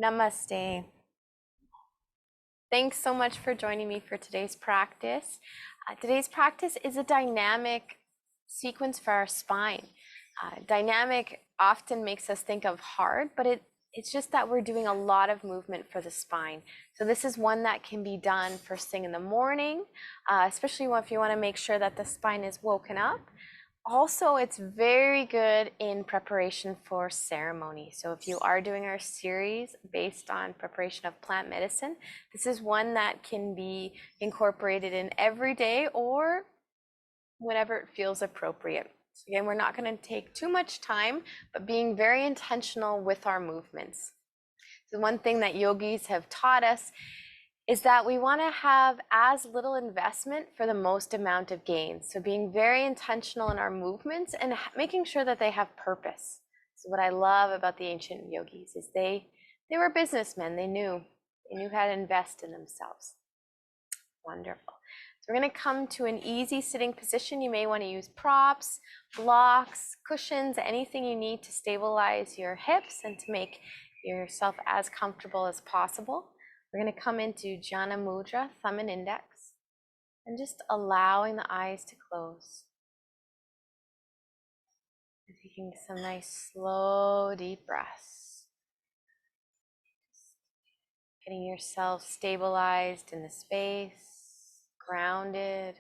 Namaste. Thanks so much for joining me for today's practice. Today's practice is a dynamic sequence for our spine. Dynamic often makes us think of hard, but it's just that we're doing a lot of movement for the spine. So this is one that can be done first thing in the morning, especially if you want to make sure that the spine is woken up. Also, it's very good in preparation for ceremony. So if you are doing our series based on preparation of plant medicine, this is one that can be incorporated in every day or whenever it feels appropriate. So again, we're not going to take too much time, but being very intentional with our movements. So one thing that yogis have taught us is that we want to have as little investment for the most amount of gain. So being very intentional in our movements and making sure that they have purpose. So what I love about the ancient yogis is they were businessmen. They knew how to invest in themselves. Wonderful. So we're going to come to an easy sitting position. You may want to use props, blocks, cushions, anything you need to stabilize your hips and to make yourself as comfortable as possible. We're going to come into Jhana Mudra, thumb and index, and just allowing the eyes to close. And taking some nice, slow, deep breaths. Getting yourself stabilized in the space, grounded.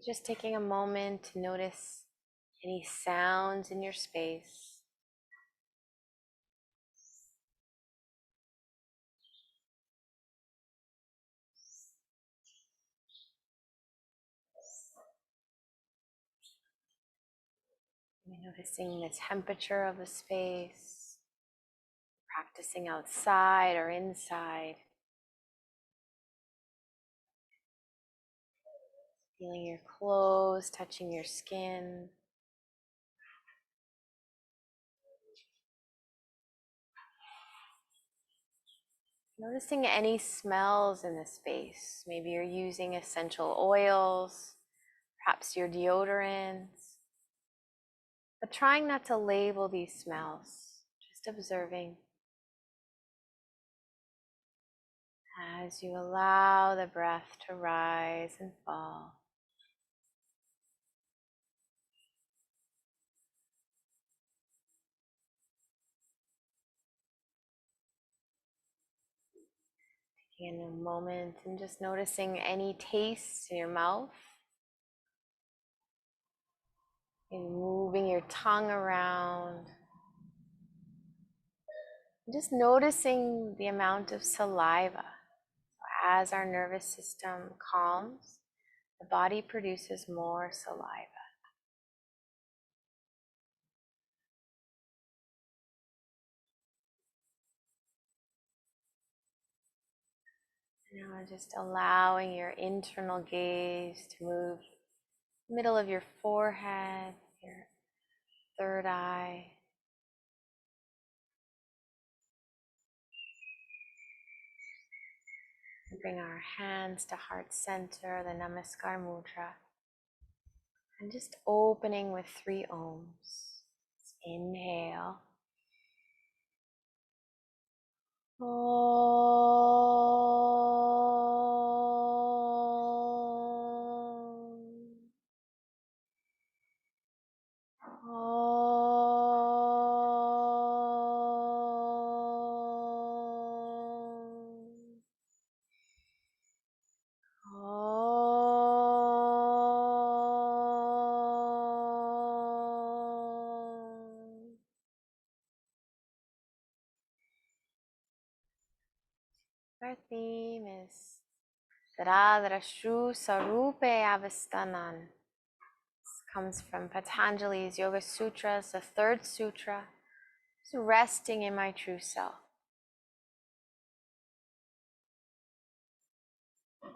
Just taking a moment to notice any sounds in your space. Noticing the temperature of the space, practicing outside or inside. Feeling your clothes touching your skin. Noticing any smells in the space. Maybe you're using essential oils, perhaps your deodorants, but trying not to label these smells, just observing as you allow the breath to rise and fall. Taking a moment and just noticing any taste in your mouth. And moving your tongue around. Just noticing the amount of saliva. As our nervous system calms, the body produces more saliva. Now just allowing your internal gaze to move middle of your forehead, your third eye. Bring our hands to heart center, the Namaskar Mudra. And just opening with 3 Oms. Inhale. Our theme is Tada, drastuh, svarupe, avasthanam. This comes from Patanjali's Yoga Sutras, the 3rd sutra. Just resting in my true self.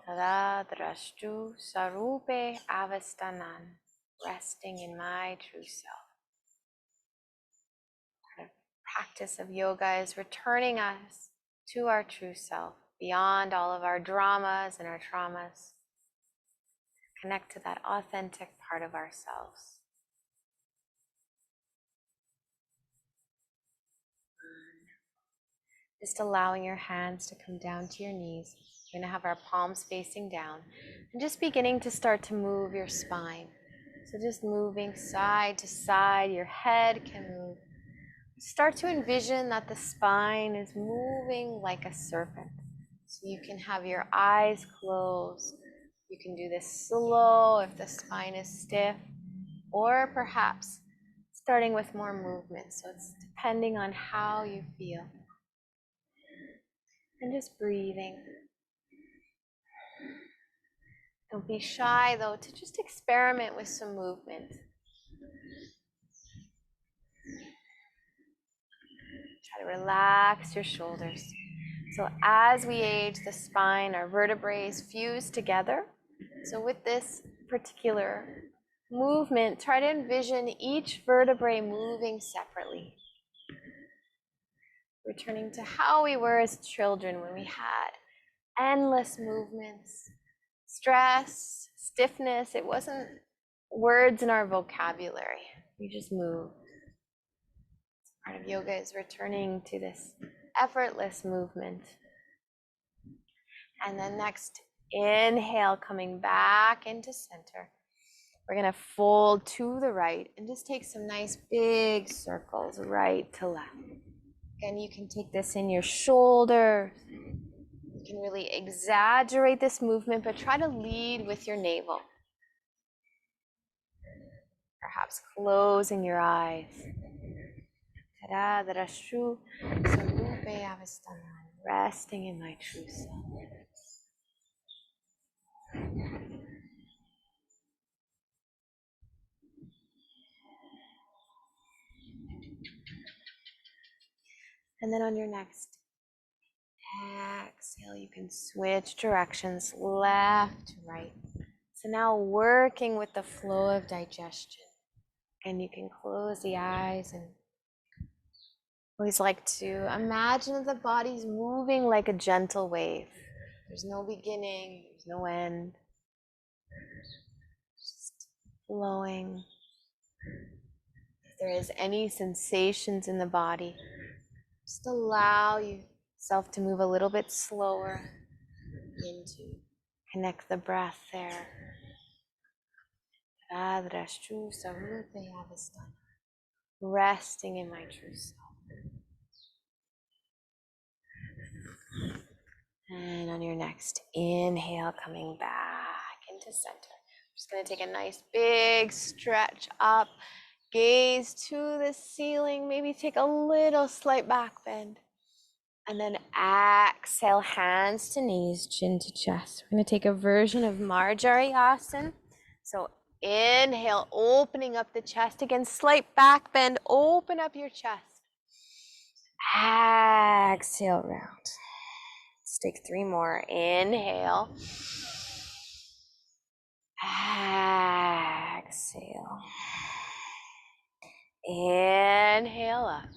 Tada, drastuh, svarupe, avasthanam. Resting in my true self. The practice of yoga is returning us to our true self, beyond all of our dramas and our traumas. Connect to that authentic part of ourselves. Just allowing your hands to come down to your knees. We're going to have our palms facing down and just beginning to start to move your spine. So just moving side to side, your head can move. Start to envision that the spine is moving like a serpent. So you can have your eyes closed. You can do this slow if the spine is stiff, or perhaps starting with more movement. So it's depending on how you feel. And just breathing. Don't be shy though to just experiment with some movement. Try to relax your shoulders. So as we age, the spine, our vertebrae fuse together. So with this particular movement, try to envision each vertebrae moving separately. Returning to how we were as children when we had endless movements, stress, stiffness. It wasn't words in our vocabulary. We just moved. Part of yoga is returning to this effortless movement. And then next, inhale, coming back into center. We're going to fold to the right and just take some nice big circles right to left. Again, you can take this in your shoulders. You can really exaggerate this movement, but try to lead with your navel. Perhaps closing your eyes. Tada, drastuh, svarupe, avasthanam. Resting in my true self. And then on your next exhale, you can switch directions left to right. So now working with the flow of digestion. And you can close the eyes and always like to imagine that the body's moving like a gentle wave. There's no beginning, there's no end. Just flowing. If there is any sensations in the body, just allow yourself to move a little bit slower into connect the breath there. Tada, drastuh, svarupe, avasthanam. Resting in my true self. And on your next inhale, coming back into center. Just going to take a nice big stretch up, gaze to the ceiling, maybe take a little slight back bend. And then exhale, hands to knees, chin to chest. We're going to take a version of Marjariasana. So inhale, opening up the chest. Again, slight back bend, open up your chest. Exhale, round. Let's take 3 more. Inhale. Exhale. Inhale up.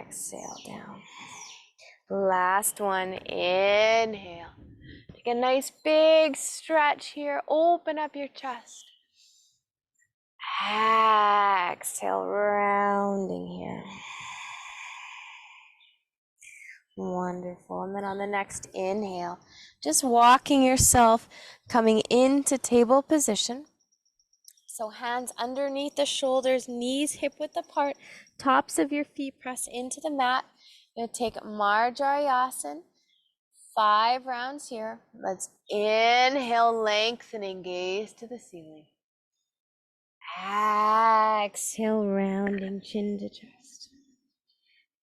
Exhale down. Last one. Inhale. Take a nice big stretch here. Open up your chest. Exhale, rounding here. Wonderful. And then on the next inhale, just walking yourself, coming into table position. So hands underneath the shoulders, knees hip width apart, tops of your feet press into the mat. You're going to take Marjariasana, 5 rounds here. Let's inhale, lengthening, gaze to the ceiling. Exhale, rounding, chin to chest.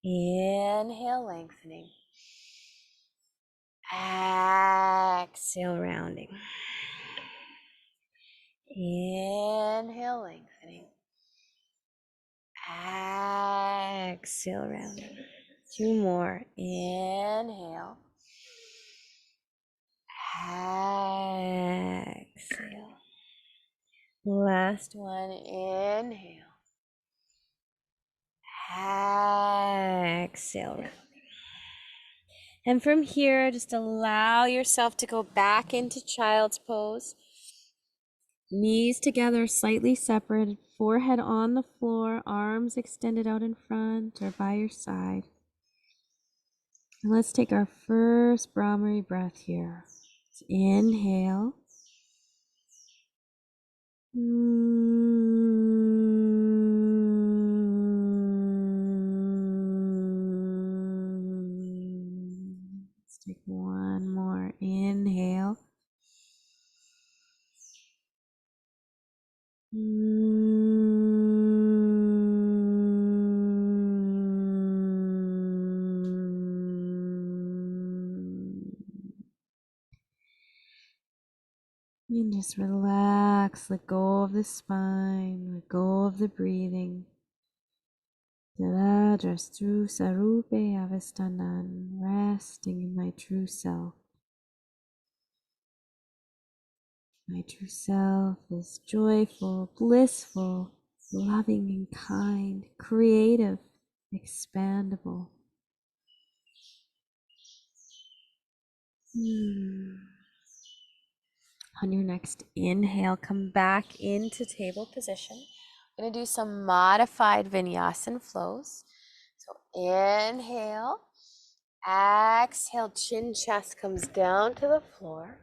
Inhale, lengthening. Exhale, rounding. Inhale, lengthening. Exhale, rounding. 2 more. Inhale. Exhale. Last one. Inhale. Exhale, rounding. And from here, just allow yourself to go back into child's pose. Knees together, slightly separated, forehead on the floor, arms extended out in front or by your side. And let's take our first Brahmari breath here. Let's inhale. Let's take one more inhale. And just relax, let go of the spine, let go of the breathing. Tada, drastuh, svarupe, avasthanam, resting in my true self. My true self is joyful, blissful, loving and kind, creative, expandable. On your next inhale, come back into table position. We're going to do some modified vinyasa flows. So inhale, exhale, chin chest comes down to the floor.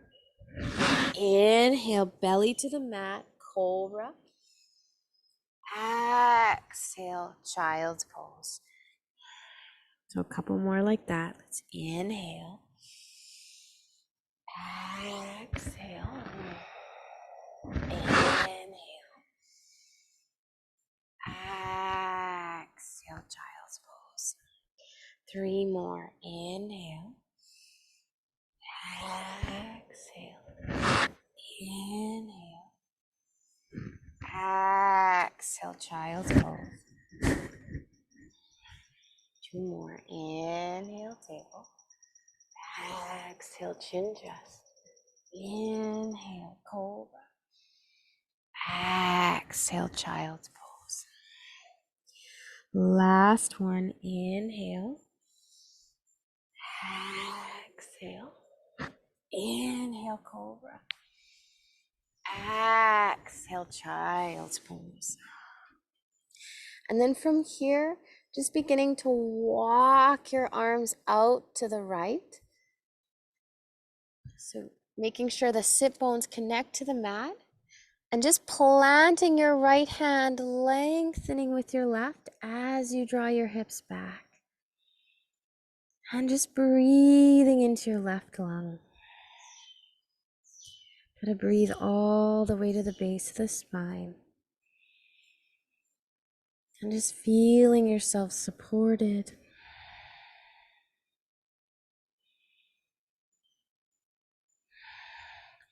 Inhale, belly to the mat, cobra. Exhale, child's pose. So a couple more like that. Let's inhale. Exhale. Inhale. Exhale, child's pose. 3 more. Inhale. Exhale. Inhale. Exhale, child's pose. 2 more. Inhale, table. Exhale, chin chest. Inhale, cobra. Exhale, child's pose. Last one. Inhale. Exhale. Inhale, cobra. Exhale, child's pose. And then from here, just beginning to walk your arms out to the right. So making sure the sit bones connect to the mat. And just planting your right hand, lengthening with your left as you draw your hips back. And just breathing into your left lung. Try to breathe all the way to the base of the spine. And just feeling yourself supported.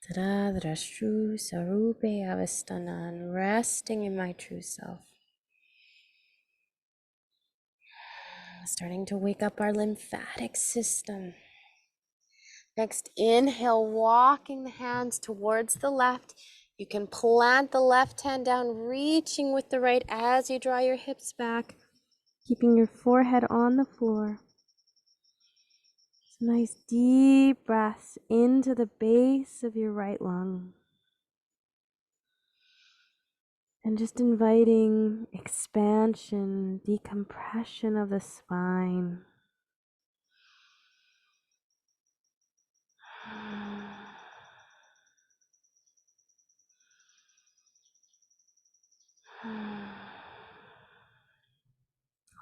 Tada, drastuh, svarupe, avasthanam, resting in my true self. Starting to wake up our lymphatic system. Next, inhale, walking the hands towards the left. You can plant the left hand down, reaching with the right as you draw your hips back, keeping your forehead on the floor. Some nice deep breaths into the base of your right lung. And just inviting expansion, decompression of the spine.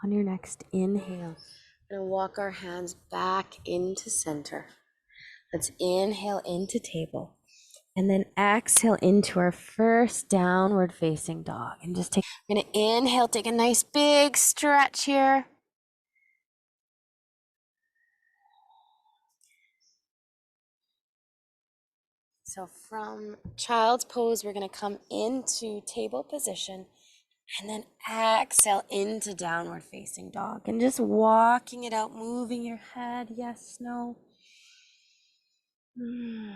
On your next inhale, we're going to walk our hands back into center. Let's inhale into table. And then exhale into our first downward facing dog. And just we're going to inhale, take a nice big stretch here. So from child's pose, we're going to come into table position. And then exhale into downward facing dog. And just walking it out, moving your head. Yes, no. We're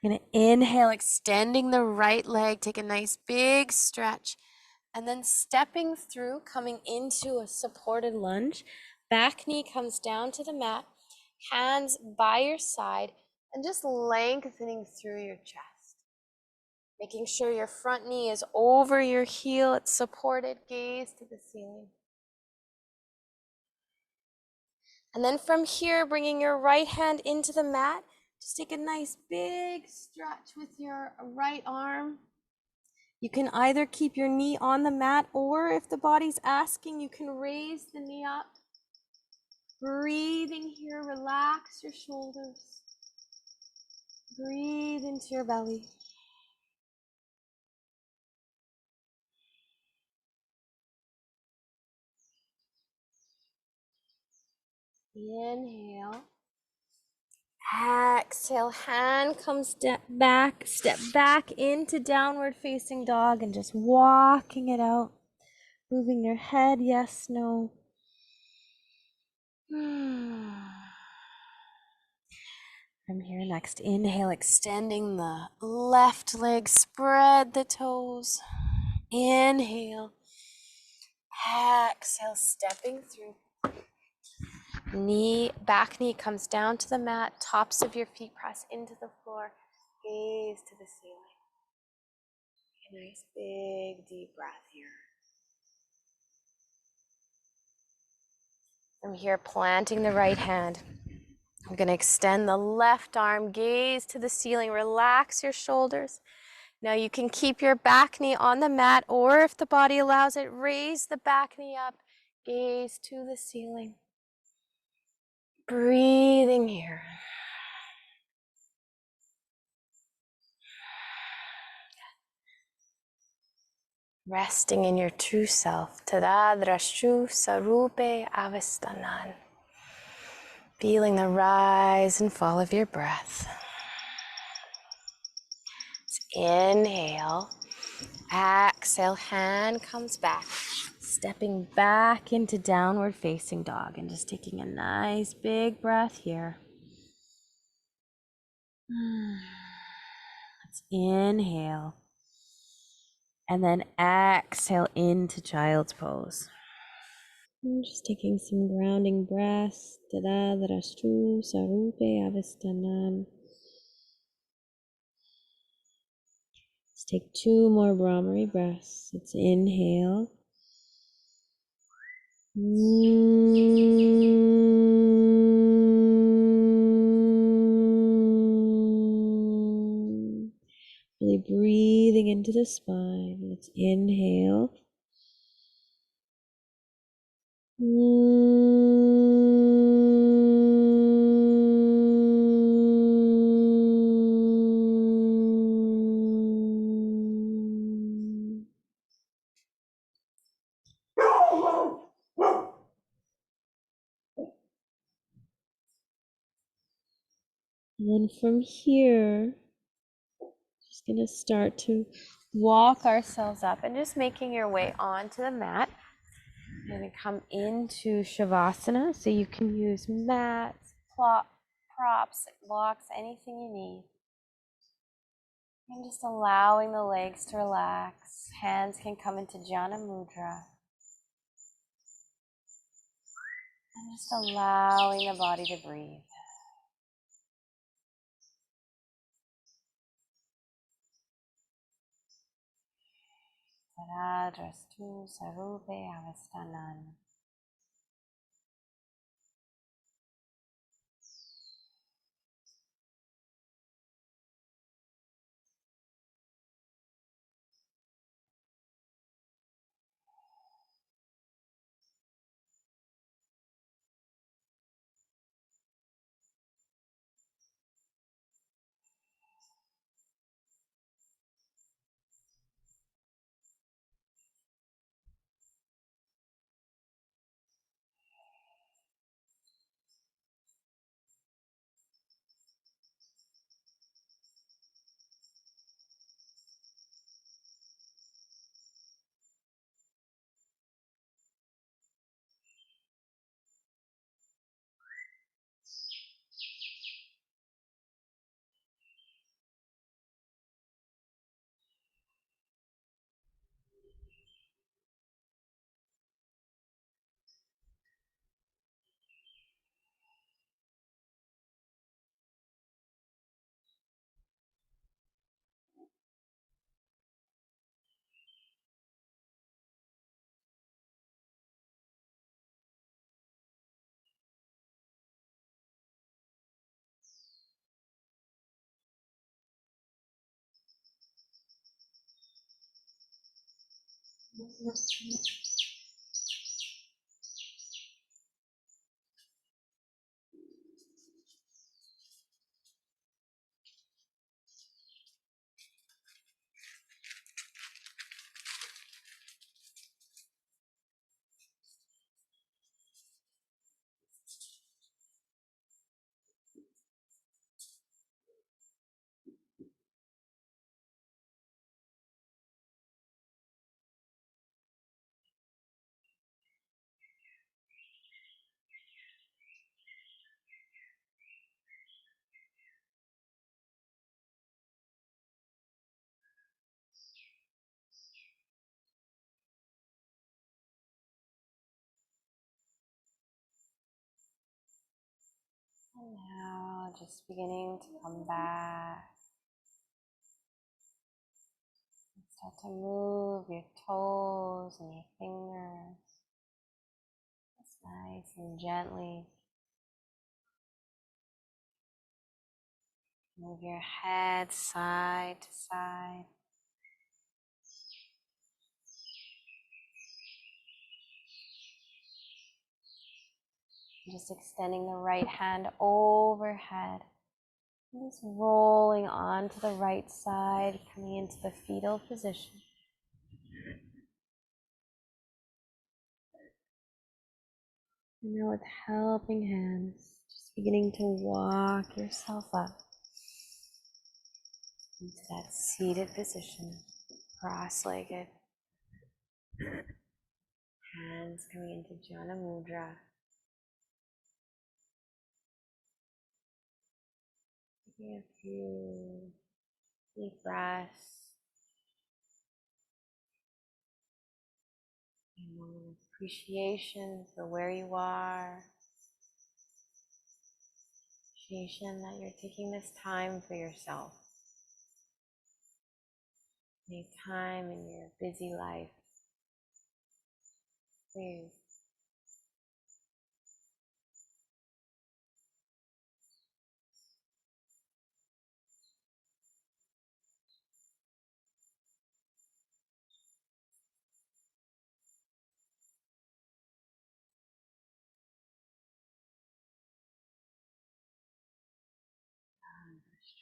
going to inhale, extending the right leg. Take a nice big stretch. And then stepping through, coming into a supported lunge. Back knee comes down to the mat. Hands by your side. And just lengthening through your chest. Making sure your front knee is over your heel, it's supported, gaze to the ceiling. And then from here, bringing your right hand into the mat, just take a nice big stretch with your right arm. You can either keep your knee on the mat, or if the body's asking, you can raise the knee up. Breathing here, relax your shoulders. Breathe into your belly. Inhale. Exhale, hand comes step back into downward facing dog and just walking it out. Moving your head, yes, no. From here, next inhale, extending the left leg, spread the toes. Inhale. Exhale, stepping through. Back knee comes down to the mat, tops of your feet press into the floor, gaze to the ceiling. A nice big deep breath here. From here, planting the right hand. I'm going to extend the left arm, gaze to the ceiling, relax your shoulders. Now you can keep your back knee on the mat, or if the body allows it, raise the back knee up, gaze to the ceiling. Breathing here. Resting in your true self. Tada, drastuh, svarupe, avasthanam. Feeling the rise and fall of your breath. Inhale. Exhale, hand comes back. Stepping back into downward facing dog and just taking a nice big breath here. Let's inhale. And then exhale into child's pose. And just taking some grounding breaths. Tada, drastuh, svarupe, avasthanam. Let's take 2 more Brahmari breaths. Let's inhale. Really breathing into the spine. Let's inhale. And then from here, just gonna start to walk ourselves up and just making your way onto the mat. You're gonna come into Shavasana, so you can use mats, props, blocks, anything you need. And just allowing the legs to relax. Hands can come into Jnana Mudra. And just allowing the body to breathe. Tada, drastuh, svarupe, avasthanam. And now just beginning to come back. Start to move your toes and your fingers. Just nice and gently. Move your head side to side. Just extending the right hand overhead. And just rolling onto the right side, coming into the fetal position. And now with helping hands, just beginning to walk yourself up into that seated position, cross-legged. Hands coming into Jnana Mudra. Taking a few deep breaths. A moment of appreciation for where you are. Appreciation that you're taking this time for yourself. Make time in your busy life. Please.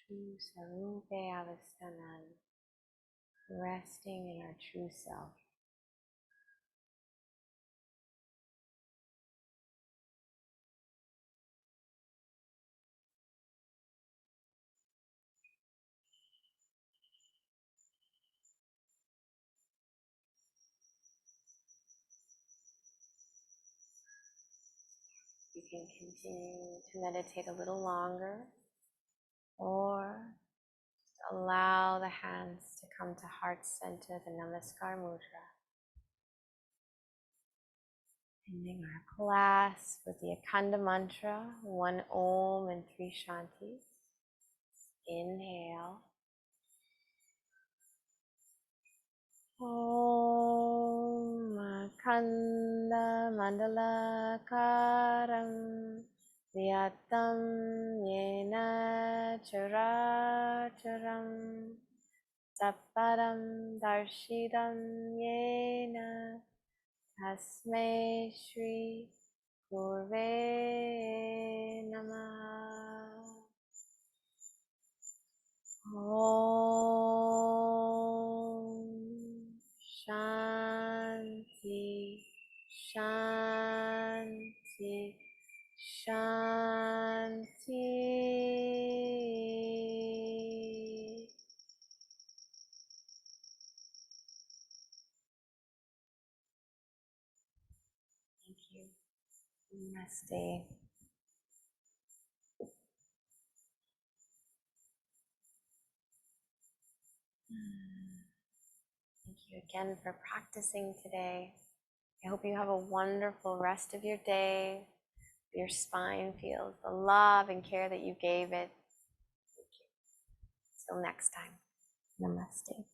True svarupe avasthanam. Resting in our true self. You can continue to meditate a little longer, or allow the hands to come to heart center, the Namaskar Mudra. Ending our class with the Akhanda mantra, 1 Om and 3 Shantis. Inhale. Om Akhanda Mandala Karam Vyatam Yena Characharam Taparam Darshidam Yena Tasmai Shri Gurve Namah. Om Shanti, Shanti, Shanti. Thank you. Namaste. Thank you again for practicing today. I hope you have a wonderful rest of your day. Your spine feels the love and care that you gave it. Thank you. Till next time. Namaste.